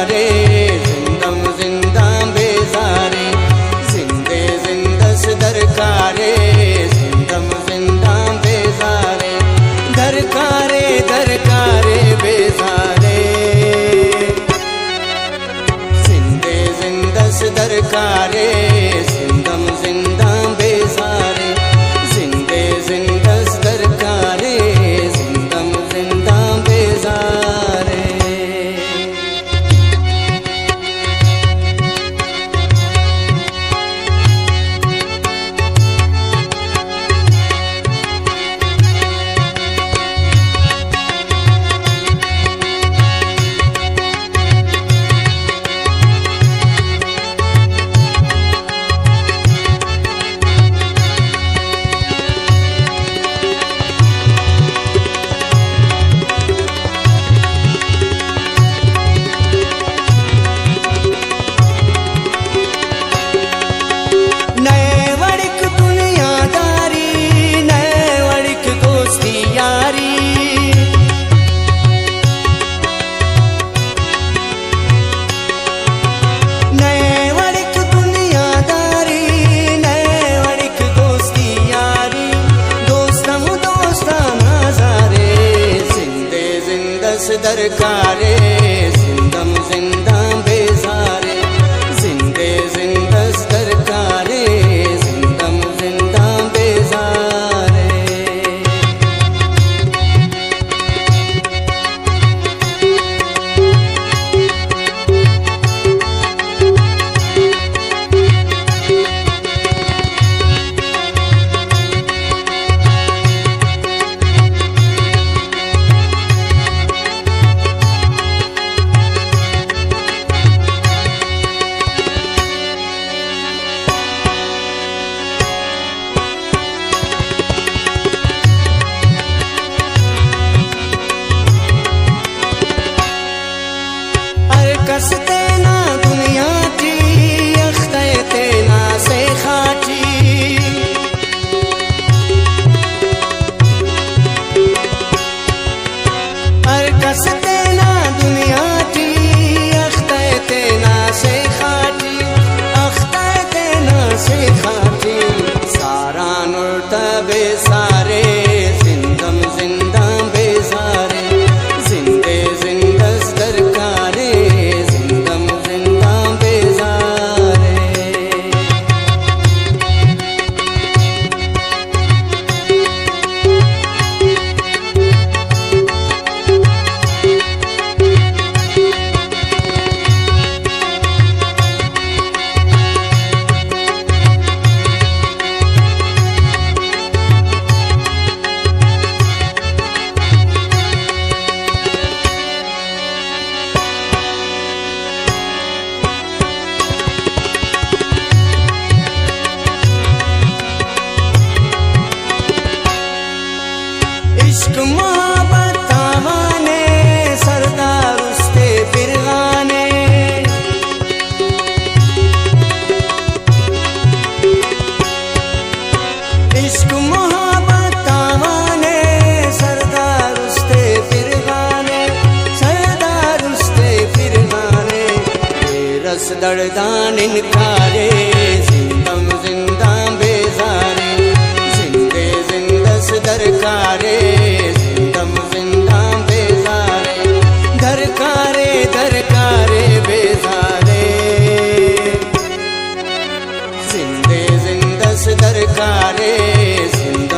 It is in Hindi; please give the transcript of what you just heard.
दरकारे जिंदम जिंदा बेजारे जिंदे जिंदस दरकारे जिंदम जिंदा बेजारे दरकारे दरकारे बेजारे जिंदे जिंदस दरकारे जिंदम जिंदा बेजारे जिंदे जिंदस दरकारे जिंदम जिंदा बेजारे। दरकारे जिंदम जिंदा बेजारे जिंदे जिंदस दरकारे जिंदम जिंदा बेजारे। कसते ना दुनिया की अख्ते ना से खाची अर कसते ना दुनिया की अख्ते ना से खाची अख्ते ना से खाची सारा नूर तबे सारे जिंदम जिंदा बेसारे जिंदे जिंदस दरकारे इश्क मोहब्बत तावाने सरदार उसके फिरगाने इश्क मोहब्बत तावाने सरदार उसके फिरगाने सरदार उसके फिरगाने रस दर्दान इनकारे जिंदम जिंदा बेजारे जिंदे जिंदस दरकारे जिंदम जिंदा बेजारे दरकारे दरकारे बेजारे जिंदे जिंदस दरकारे जिंदम